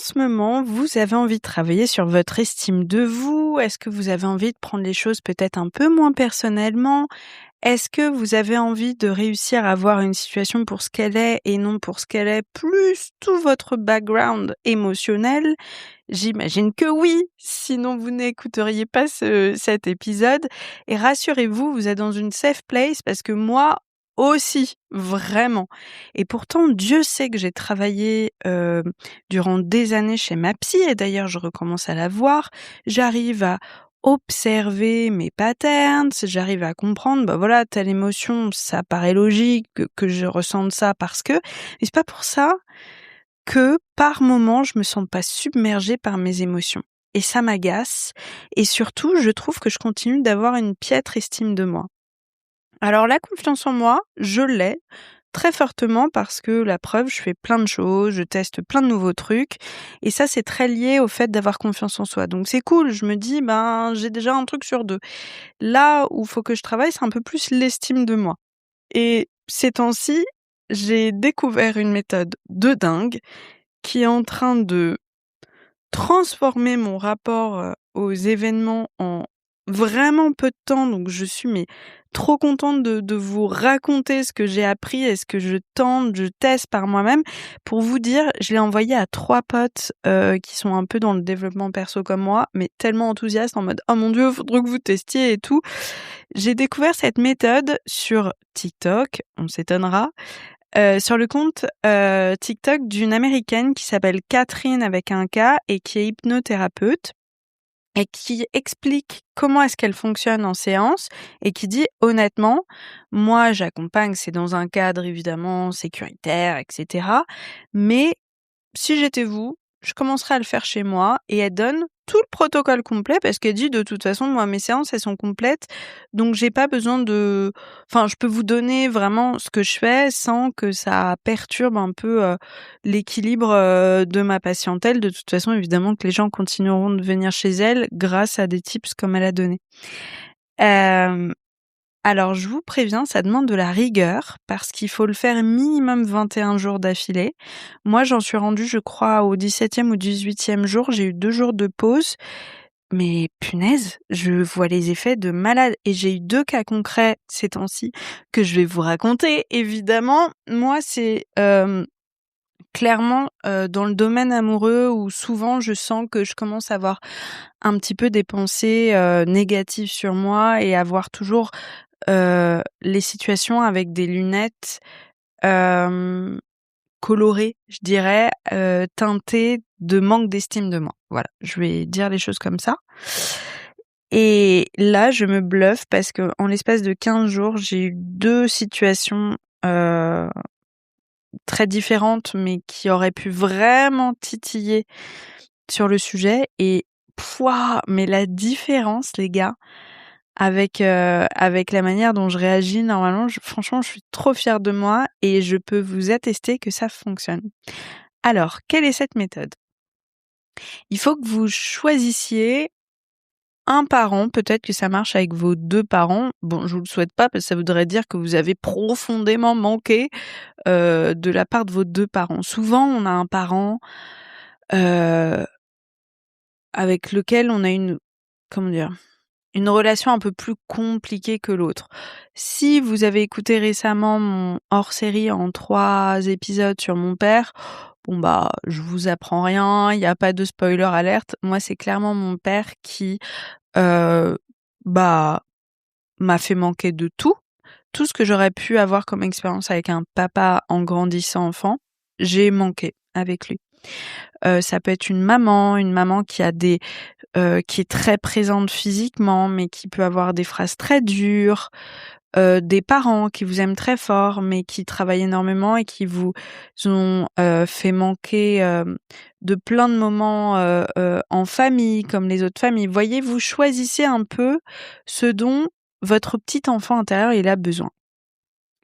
ce moment, vous avez envie de travailler sur votre estime de vous? Est-ce que vous avez envie de prendre les choses peut-être un peu moins personnellement? Est-ce que vous avez envie de réussir à voir une situation pour ce qu'elle est et non pour ce qu'elle est, plus tout votre background émotionnel? J'imagine que oui, sinon vous n'écouteriez pas cet épisode. Et rassurez-vous, vous êtes dans une safe place parce que moi aussi, vraiment. Et pourtant, Dieu sait que j'ai travaillé durant des années chez ma psy, et d'ailleurs je recommence à la voir. J'arrive à observer mes patterns, j'arrive à comprendre, bah voilà, telle émotion, ça paraît logique que je ressente ça parce que, mais c'est pas pour ça que par moment, je me sens pas submergée par mes émotions. Et ça m'agace. Et surtout, je trouve que je continue d'avoir une piètre estime de moi. Alors la confiance en moi, je l'ai très fortement parce que la preuve, je fais plein de choses, je teste plein de nouveaux trucs. Et ça, c'est très lié au fait d'avoir confiance en soi. Donc c'est cool, je me dis, ben j'ai déjà un truc sur deux. Là où il faut que je travaille, c'est un peu plus l'estime de moi. Et ces temps-ci, j'ai découvert une méthode de dingue qui est en train de transformer mon rapport, aux événements en vraiment peu de temps. Donc je suis mais trop contente de vous raconter ce que j'ai appris et ce que je tente, je teste par moi-même. Pour vous dire, je l'ai envoyé à 3 potes, qui sont un peu dans le développement perso comme moi, mais tellement enthousiastes en mode: «Oh mon Dieu, faudrait que vous testiez et tout». J'ai découvert cette méthode sur TikTok, on s'étonnera, sur le compte, TikTok d'une Américaine qui s'appelle Catherine avec un K et qui est hypnothérapeute et qui explique comment est-ce qu'elle fonctionne en séance et qui dit: «Honnêtement, moi j'accompagne, c'est dans un cadre évidemment sécuritaire et cetera, mais si j'étais vous, je commencerais à le faire chez moi», et elle donne tout le protocole complet parce qu'elle dit: «De toute façon, moi, mes séances, elles sont complètes, donc j'ai pas besoin de enfin, je peux vous donner vraiment ce que je fais sans que ça perturbe un peu, l'équilibre, de ma patientèle». De toute façon, évidemment que les gens continueront de venir chez elle grâce à des tips comme elle a donné. Hem alors je vous préviens, ça demande de la rigueur parce qu'il faut le faire minimum 21 jours d'affilée. Moi, j'en suis rendue, je crois, au 17e ou 18e jour. J'ai eu 2 jours de pause, mais punaise, je vois les effets de malade et j'ai eu 2 cas concrets ces temps-ci que je vais vous raconter. Évidemment, moi, c'est, clairement, dans le domaine amoureux où souvent je sens que je commence à avoir un petit peu des pensées, négatives sur moi et à voir toujours les situations avec des lunettes, hem, colorées, je dirais, teintées de manque d'estime de moi. Voilà, je vais dire les choses comme ça. Et là, je me bluffe parce qu'en l'espace de 15 jours, j'ai eu 2 situations, très différentes, mais qui auraient pu vraiment titiller sur le sujet et pouah, mais la différence, les gars, avec la manière dont je réagis normalement, franchement, je suis trop fière de moi et je peux vous attester que ça fonctionne. Alors, quelle est cette méthode? Il faut que vous choisissiez un parent, peut-être que ça marche avec vos 2 parents. Bon, je vous le souhaite pas parce que ça voudrait dire que vous avez profondément manqué, de la part de vos 2 parents. Souvent, on a un parent, heu, avec lequel on a une comment dire? Une relation un peu plus compliquée que l'autre. Si vous avez écouté récemment mon hors-série en 3 épisodes sur mon père, bon bah, je vous apprends rien, il y a pas de spoiler alerte. Moi, c'est clairement mon père qui, heu, bah, m'a fait manquer de tout. Tout ce que j'aurais pu avoir comme expérience avec un papa en grandissant enfant, j'ai manqué avec lui. Ça peut être une maman qui a qui est très présente physiquement, mais qui peut avoir des phrases très dures, des parents qui vous aiment très fort, mais qui travaillent énormément et qui vous ont, fait manquer, de plein de moments, en famille, comme les autres familles. Voyez, vous choisissez un peu ce dont votre petit enfant intérieur, il a besoin.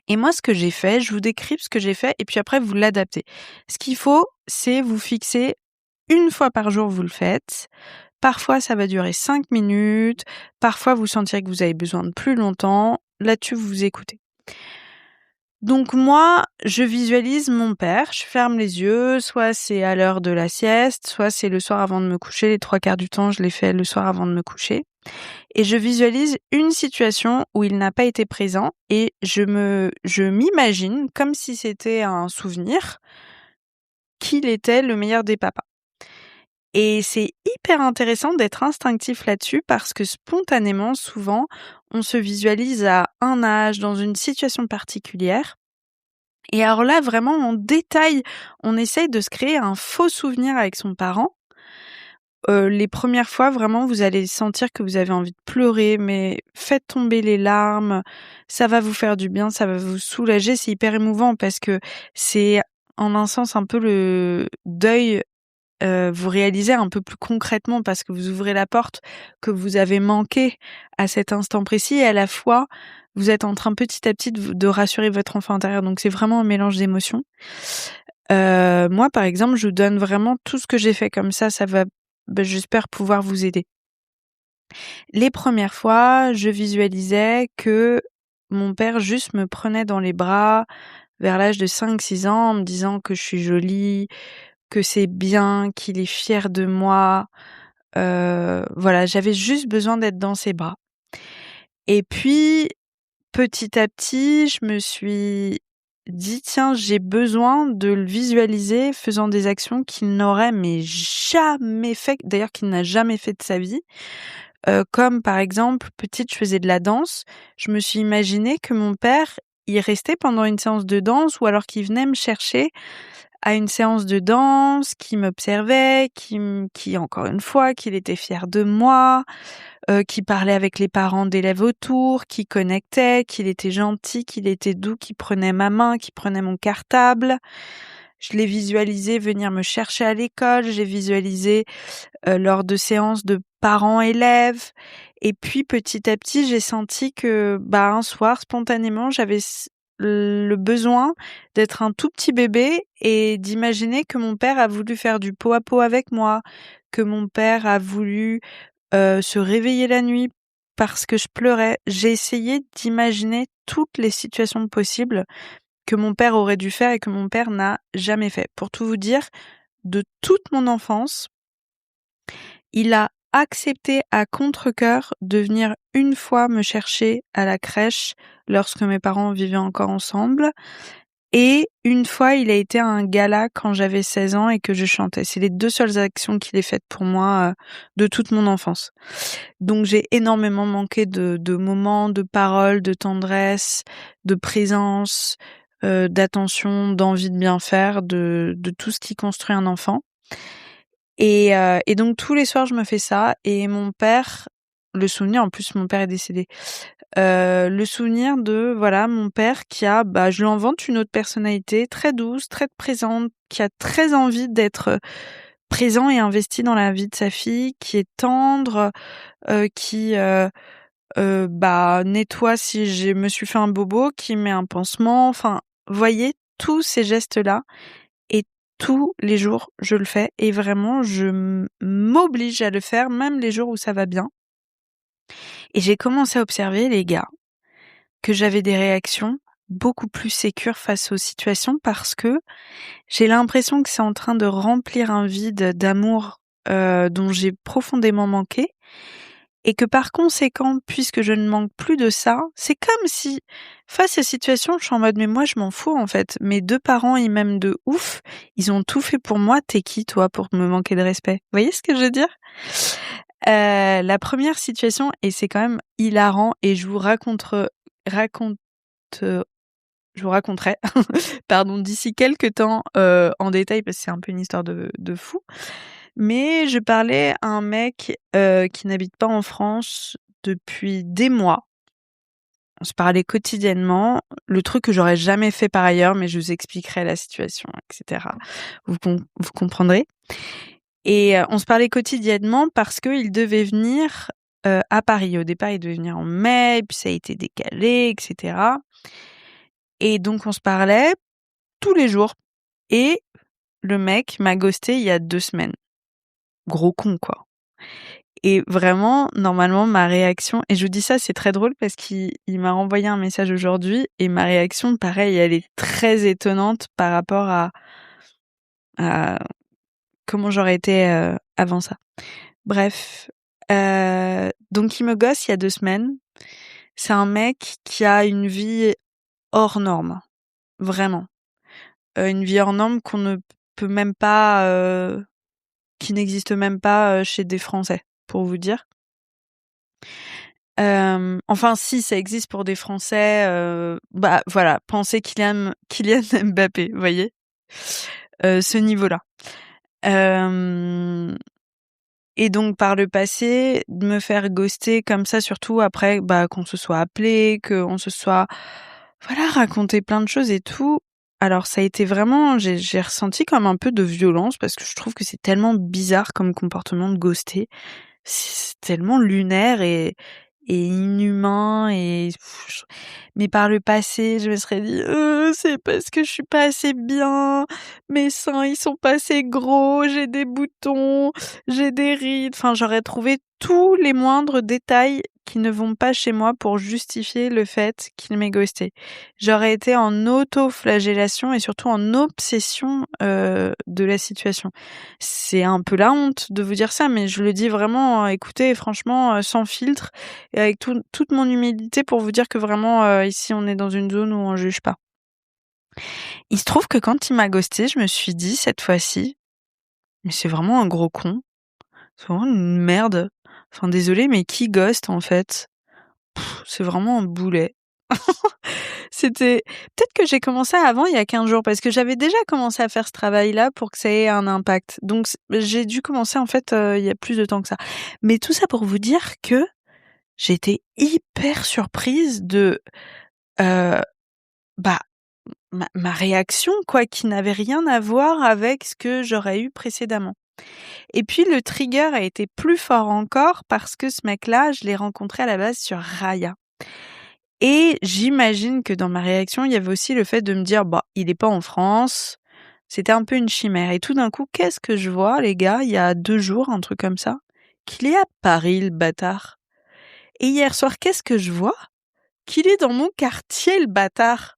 Et moi, ce que j'ai fait, je vous décris ce que j'ai fait et puis après vous l'adaptez. Ce qu'il faut, c'est vous fixer une fois par jour, vous le faites. Parfois, ça va durer 5 minutes. Parfois, vous sentirez que vous avez besoin de plus longtemps. Là-dessus, vous écoutez. Donc moi, je visualise mon père, je ferme les yeux, soit c'est à l'heure de la sieste, soit c'est le soir avant de me coucher. Les 3/4 du temps, je l'ai fait le soir avant de me coucher. Et je visualise une situation où il n'a pas été présent et je m'imagine, comme si c'était un souvenir, qu'il était le meilleur des papas. Et c'est hyper intéressant d'être instinctif là-dessus parce que spontanément, souvent, on se visualise à un âge, dans une situation particulière. Et alors là, vraiment en détail, on essaye de se créer un faux souvenir avec son parent. Les premières fois, vraiment, vous allez sentir que vous avez envie de pleurer, mais faites tomber les larmes, ça va vous faire du bien, ça va vous soulager. C'est hyper émouvant parce que c'est, en un sens, un peu le deuil, vous réalisez un peu plus concrètement parce que vous ouvrez la porte que vous avez manqué à cet instant précis et à la fois, vous êtes en train petit à petit de rassurer votre enfant intérieur. Donc c'est vraiment un mélange d'émotions. Moi, par exemple, je vous donne vraiment tout ce que j'ai fait comme ça va, j'espère pouvoir vous aider. Les premières fois, je visualisais que mon père juste me prenait dans les bras vers l'âge de 5-6 ans en me disant que je suis jolie, que c'est bien, qu'il est fier de moi. Voilà, j'avais juste besoin d'être dans ses bras. Et puis, petit à petit, je me suis dit: «Tiens, j'ai besoin de le visualiser faisant des actions qu'il n'aurait mais jamais fait», d'ailleurs qu'il n'a jamais fait de sa vie. Comme par exemple, petite, je faisais de la danse. Je me suis imaginé que mon père, il restait pendant une séance de danse ou alors qu'il venait me chercher à une séance de danse, qu'il m'observait, qui encore une fois, qu'il était fier de moi, qui parlait avec les parents d'élèves autour, qui connectait, qu'il était gentil, qu'il était doux, qu'il prenait ma main, qu'il prenait mon cartable. Je l'ai visualisé venir me chercher à l'école, j'ai visualisé lors de séances de parents-élèves et puis petit à petit, j'ai senti que, un soir, spontanément, j'avais le besoin d'être un tout petit bébé et d'imaginer que mon père a voulu faire du pot à pot avec moi, que mon père a voulu, se réveiller la nuit parce que je pleurais. J'ai essayé d'imaginer toutes les situations possibles que mon père aurait dû faire et que mon père n'a jamais fait. Pour tout vous dire, de toute mon enfance, il a accepté à contre-cœur de venir une fois me chercher à la crèche lorsque mes parents vivaient encore ensemble et une fois il a été à un gala quand j'avais 16 ans et que je chantais. C'est les 2 seules actions qu'il ait faites pour moi, de toute mon enfance. Donc j'ai énormément manqué de moments, de paroles, de tendresse, de présence, d'attention, d'envie de bien faire, de tout ce qui construit un enfant. Et donc tous les soirs, je me fais ça et mon père, le souvenir, en plus mon père est décédé, le souvenir de, voilà, mon père qui a, je lui invente une autre personnalité très douce, très présente, qui a très envie d'être, présent et investi dans la vie de sa fille, qui est tendre, qui, nettoie si je me suis fait un bobo, qui met un pansement, enfin, voyez tous ces gestes-là et tous les jours, je le fais et vraiment je m'oblige à le faire, même les jours où ça va bien. Et j'ai commencé à observer, les gars, que j'avais des réactions beaucoup plus sécures face aux situations parce que j'ai l'impression que c'est en train de remplir un vide d'amour, dont j'ai profondément manqué et que par conséquent, puisque je ne manque plus de ça, c'est comme si face à ces situations, je suis en mode: «Mais moi je m'en fous en fait. Mes 2 parents, ils m'aiment de ouf, ils ont tout fait pour moi, tu es qui toi pour me manquer de respect?» Vous voyez ce que je veux dire? La première situation et c'est quand même hilarant et raconte je vous raconterai, pardon, d'ici quelques temps, en détail parce que c'est un peu une histoire de fou. Mais je parlais à un mec, qui n'habite pas en France depuis des mois. On se parlait quotidiennement, le truc que j'aurais jamais fait par ailleurs, mais je vous expliquerai la situation et cetera. Vous comprendrez et on se parlait quotidiennement parce qu'il devait venir, à Paris. Au départ, il devait venir en mai, puis ça a été décalé et cetera et donc on se parlait tous les jours et le mec m'a ghosté il y a 2 semaines. Gros con, quoi. Et vraiment, normalement, ma réaction et je vous dis ça, c'est très drôle parce qu'il m'a renvoyé un message aujourd'hui et ma réaction, pareil, elle est très étonnante par rapport à comment j'aurais été, avant ça. Bref, donc il me gosse il y a 2 semaines. C'est un mec qui a une vie hors norme, vraiment. Une vie hors norme qu'on ne peut même pas, qui n'existe même pas, chez des Français, pour vous dire. Enfin si, ça existe pour des Français, bah, voilà, pensez Kylian Mbappé, vous voyez? Ce niveau-là. Hem Et donc par le passé, de me faire ghoster comme ça, surtout après, bah, qu'on se soit appelé, qu'on se soit, voilà, raconté plein de choses et tout. Alors ça a été vraiment, j'ai ressenti comme un peu de violence parce que je trouve que c'est tellement bizarre comme comportement de ghoster. C'est tellement lunaire et inhumain mais par le passé, je me serais dit: c'est parce que je suis pas assez bien, mes seins, ils sont pas assez gros, j'ai des boutons, j'ai des rides». Enfin, j'aurais trouvé tous les moindres détails qui ne vont pas chez moi pour justifier le fait qu'il m'ait ghosté. J'aurais été en auto-flagellation et surtout en obsession, de la situation. C'est un peu la honte de vous dire ça, mais je le dis vraiment, écoutez, franchement, sans filtre et avec toute mon humilité pour vous dire que vraiment, ici, on est dans une zone où on juge pas. Il se trouve que quand il m'a ghosté, je me suis dit cette fois-ci: «Mais c'est vraiment un gros con, c'est vraiment une merde. Enfin désolée, mais qui ghost en fait? C'est vraiment un boulet». C'était peut-être que j'ai commencé avant il y a 15 jours parce que j'avais déjà commencé à faire ce travail-là pour que ça ait un impact. Donc j'ai dû commencer en fait, il y a plus de temps que ça. Mais tout ça pour vous dire que j'ai été hyper surprise de, heu, bah, ma réaction quoi, qui n'avait rien à voir avec ce que j'aurais eu précédemment. Et puis le trigger a été plus fort encore parce que ce mec-là, je l'ai rencontré à la base sur Raya. Et j'imagine que dans ma réaction, il y avait aussi le fait de me dire: «Bah, il est pas en France». C'était un peu une chimère et tout d'un coup, qu'est-ce que je vois les gars, il y a 2 jours, un truc comme ça? Qu'il est à Paris le bâtard. Et hier soir, qu'est-ce que je vois? Qu'il est dans mon quartier le bâtard.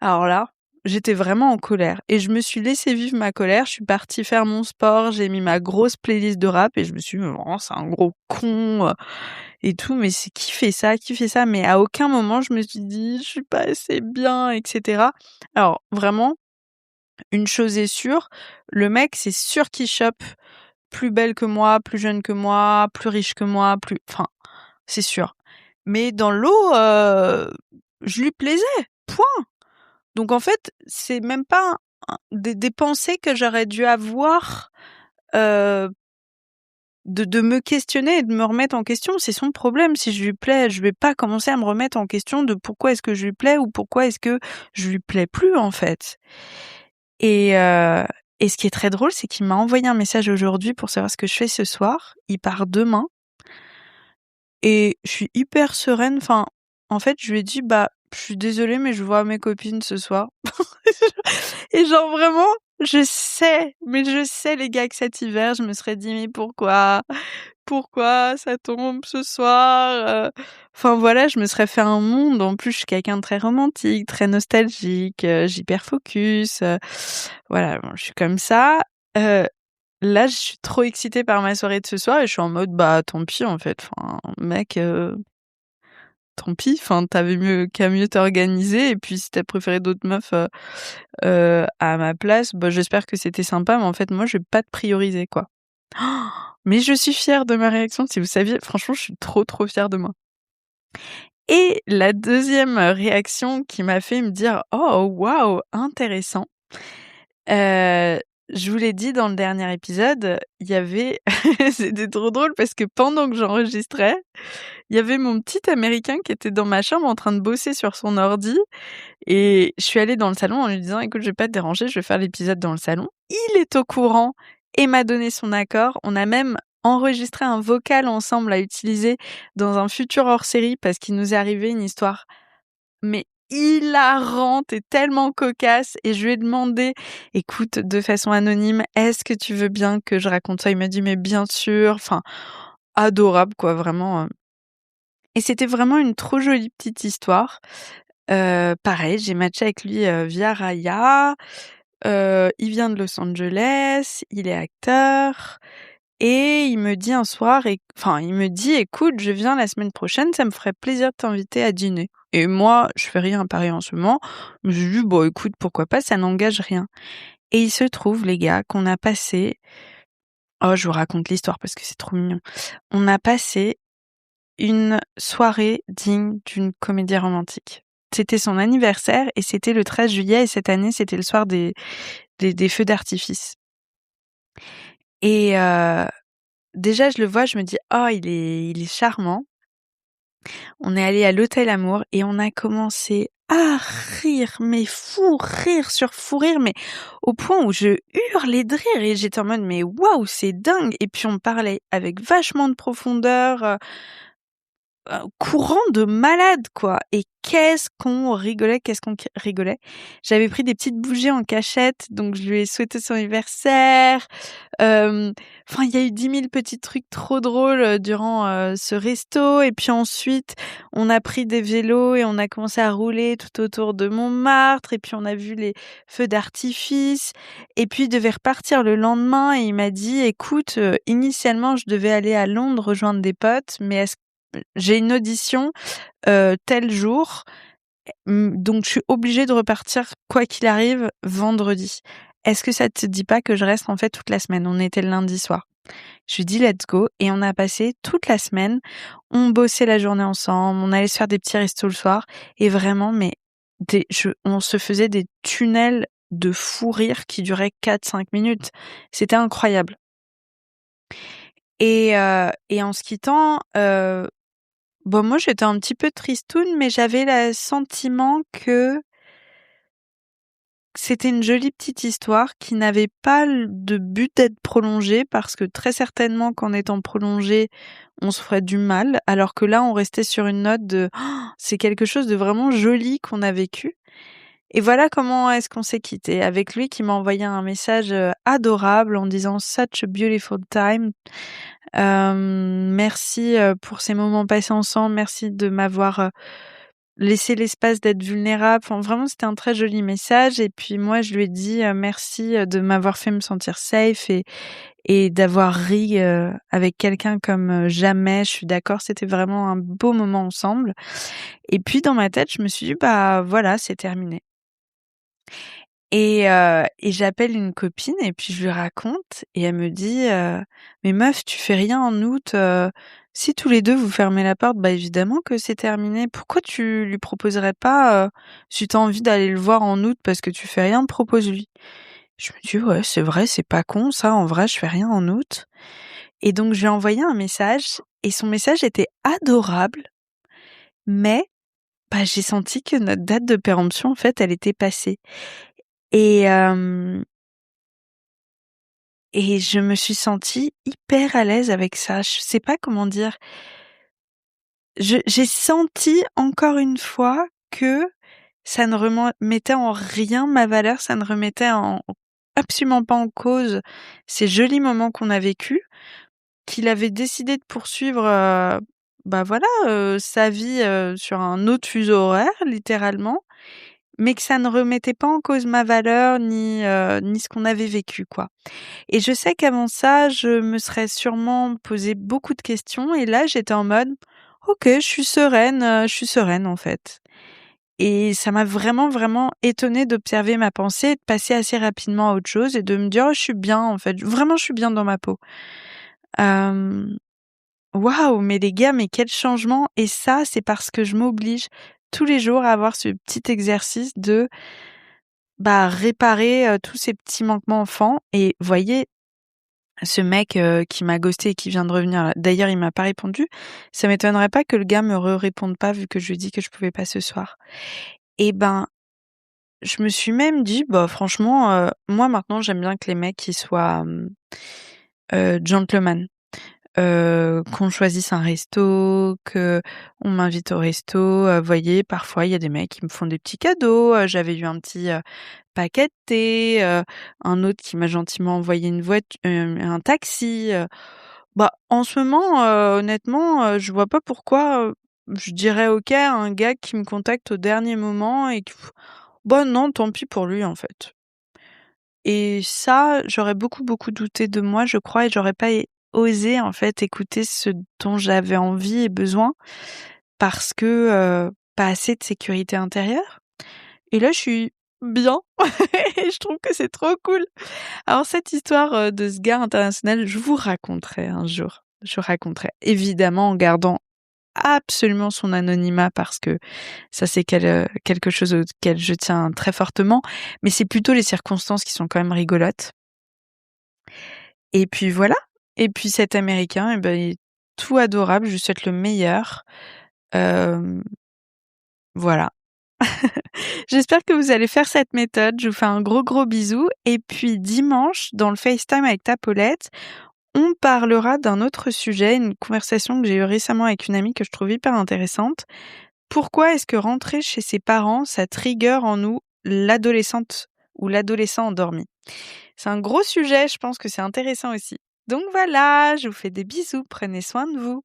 Alors là, j'étais vraiment en colère et je me suis laissé vivre ma colère. Je suis partie faire mon sport, j'ai mis ma grosse playlist de rap et je me suis dit: «Mais vraiment, c'est un gros con, et tout, mais c'est qui fait ça? Qui fait ça?» Mais à aucun moment je me suis dit: «Je suis pas assez bien» et cetera. Alors vraiment, une chose est sûre, le mec, c'est sûr qu'il chope plus belle que moi, plus jeune que moi, plus riche que moi, plus enfin, c'est sûr. Mais dans l'eau, je lui plaisais, point. Donc en fait, c'est même pas un des pensées que j'aurais dû avoir, heu, de me questionner et de me remettre en question. C'est son problème. Si je lui plais, je vais pas commencer à me remettre en question de pourquoi est-ce que je lui plais ou pourquoi est-ce que je lui plais plus, en fait. Et et ce qui est très drôle, c'est qu'il m'a envoyé un message aujourd'hui pour savoir ce que je fais ce soir. Il part demain et je suis hyper sereine. Enfin, en fait, je lui ai dit: «Bah, je suis désolée, mais je vois mes copines ce soir». Et genre vraiment, je sais, mais je sais les gars que cet hiver, je me serais dit: «Mais pourquoi? Pourquoi ça tombe ce soir?» Enfin voilà, je me serais fait un monde. En plus, je suis quelqu'un de très romantique, très nostalgique, j'hyper focus, voilà, bon, je suis comme ça. Heu, Là, je suis trop excitée par ma soirée de ce soir et je suis en mode: «Bah, tant pis en fait, enfin mec, tant pis, enfin t'avais mieux qu'à mieux t'organiser et puis si tu préféré d'autres meufs, à ma place, bah, j'espère que c'était sympa, mais en fait, moi, je vais pas te prioriser, quoi». Mais je suis fière de ma réaction, si vous saviez. Franchement, je suis trop, trop fière de moi. Et la deuxième réaction qui m'a fait me dire: «Oh waouh, intéressant», heu, je vous l'ai dit dans le dernier épisode, il y avait c'était trop drôle parce que pendant que j'enregistrais, il y avait mon petit américain qui était dans ma chambre en train de bosser sur son ordi et je suis allée dans le salon en lui disant: «Écoute, je vais pas te déranger, je vais faire l'épisode dans le salon». Il est au courant et m'a donné son accord. On a même enregistré un vocal ensemble à utiliser dans un futur hors-série parce qu'il nous est arrivé une histoire, mais hilarante et tellement cocasse et je lui ai demandé: «Écoute, de façon anonyme, est-ce que tu veux bien que je raconte ça?» Il m'a dit: «Mais bien sûr», enfin adorable quoi, vraiment, et c'était vraiment une trop jolie petite histoire. Pareil, j'ai matché avec lui, via Raya, il vient de Los Angeles, il est acteur et il me dit un soir il me dit: «Écoute, je viens la semaine prochaine, ça me ferait plaisir de t'inviter à dîner». Et moi, je fais rien à Paris en ce moment, mais j'ai dit: «Bon écoute, pourquoi pas, ça n'engage rien». Et il se trouve les gars qu'on a passé je vous raconte l'histoire parce que c'est trop mignon. On a passé une soirée digne d'une comédie romantique. C'était son anniversaire et c'était le 13 juillet et cette année, c'était le soir des feux d'artifice. Et déjà je le vois, je me dis: «Oh il est charmant». On est allé à l'Hôtel Amour et on a commencé à rire, mais fou rire sur fou rire, mais au point où je hurlais de rire et j'étais en mode: «Mais waouh, c'est dingue!» Et puis on parlait avec vachement de profondeur, courant de malade quoi, et qu'est-ce qu'on rigolait, qu'est-ce qu'on rigolait. J'avais pris des petites bougies en cachette, donc je lui ai souhaité son anniversaire. Hem, il y a eu 10 000 petits trucs trop drôles, durant, ce resto et puis ensuite, on a pris des vélos et on a commencé à rouler tout autour de Montmartre et puis on a vu les feux d'artifice et puis il devait repartir le lendemain et il m'a dit: «Écoute, initialement, je devais aller à Londres rejoindre des potes, mais est-ce j'ai une audition, tel jour, donc je suis obligée de repartir quoi qu'il arrive vendredi. Est-ce que ça te dit pas que je reste en fait toute la semaine?» On était le lundi soir. Je lui dis: «Let's go», et on a passé toute la semaine. On bossait la journée ensemble, on allait se faire des petits restos le soir et vraiment mais on se faisait des tunnels de fou rire qui duraient 4-5 minutes. C'était incroyable. Et en se quittant, bon, moi, j'étais un petit peu tristoune, mais j'avais le sentiment que c'était une jolie petite histoire qui n'avait pas de but d'être prolongée parce que très certainement qu'en étant prolongée, on se ferait du mal, alors que là, on restait sur une note de c'est quelque chose de vraiment joli qu'on a vécu. Et voilà comment est-ce qu'on s'est quitté avec lui qui m'a envoyé un message adorable en disant Such a beautiful time. Merci pour ces moments passés ensemble, merci de m'avoir laisser l'espace d'être vulnérable. Enfin, vraiment, c'était un très joli message et puis moi, je lui ai dit, «Merci, de m'avoir fait me sentir safe et d'avoir ri, avec quelqu'un comme, jamais». Je suis d'accord, c'était vraiment un beau moment ensemble et puis dans ma tête, je me suis dit: «Bah, voilà, c'est terminé». Et j'appelle une copine et puis je lui raconte et elle me dit, «Mais meuf, tu fais rien en août, si tous les 2 vous fermez la porte, bah, évidemment que c'est terminé. Pourquoi tu lui proposerais pas, si tu as envie d'aller le voir en août parce que tu fais rien, propose-lui». Je me dis: «Ouais, c'est vrai, c'est pas con ça, en vrai, je fais rien en août», et donc je lui ai envoyé un message et son message était adorable, mais bah, j'ai senti que notre date de péremption, en fait, elle était passée. Et je me suis sentie hyper à l'aise avec ça. Je sais pas comment dire. J'ai senti encore une fois que ça ne remettait en rien ma valeur, ça ne remettait absolument pas en cause ces jolis moments qu'on a vécus, qu'il avait décidé de poursuivre, bah, voilà, sa vie, sur un autre fuseau horaire littéralement, mais que ça ne remettait pas en cause ma valeur ni ce qu'on avait vécu, quoi. Et je sais qu'avant ça, je me serais sûrement posé beaucoup de questions et là, j'étais en mode: «OK, je suis sereine, en fait». Et ça m'a vraiment, vraiment étonnée d'observer ma pensée et de passer assez rapidement à autre chose et de me dire: «Oh, je suis bien, en fait, vraiment, je suis bien dans ma peau». Hem, Waouh, mais les gars, mais quel changement, et ça, c'est parce que je m'oblige tous les jours à avoir ce petit exercice de, bah, réparer, tous ces petits manquements enfants. Et voyez, ce mec, qui m'a ghosté et qui vient de revenir là, d'ailleurs il m'a pas répondu, ça m'étonnerait pas que le gars me réponde pas vu que je lui ai dit que je pouvais pas ce soir. Et ben, je me suis même dit: «Bah franchement, moi maintenant j'aime bien que les mecs ils soient, gentlemen». Qu'on choisisse un resto, qu'on m'invite au resto, voyez, parfois il y a des mecs qui me font des petits cadeaux, j'avais eu un petit, paquet de thé, un autre qui m'a gentiment envoyé un taxi, Bah, en ce moment, honnêtement, je vois pas pourquoi, je dirais OK à un gars qui me contacte au dernier moment et bah, non, tant pis pour lui, en fait. Et ça, j'aurais beaucoup, beaucoup douté de moi, je crois, et j'aurais pas osé, en fait, écouter ce dont j'avais envie et besoin parce que, pas assez de sécurité intérieure. Et là, je suis bien et je trouve que c'est trop cool. Alors cette histoire, de ce gars international, je vous raconterai un jour. Je vous raconterai. Évidemment en gardant absolument son anonymat parce que ça c'est quelque chose auquel je tiens très fortement, mais c'est plutôt les circonstances qui sont quand même rigolotes. Et puis voilà. Et puis cet américain et ben, il est tout adorable, je lui souhaite le meilleur. Hem, voilà. J'espère que vous allez faire cette méthode. Je vous fais un gros, gros bisou et puis dimanche, dans le FaceTime avec ta Paulette, on parlera d'un autre sujet, une conversation que j'ai eue récemment avec une amie que je trouve hyper intéressante. Pourquoi est-ce que rentrer chez ses parents, ça trigger en nous l'adolescente ou l'adolescent endormi? C'est un gros sujet, je pense que c'est intéressant aussi. Donc voilà, je vous fais des bisous, prenez soin de vous.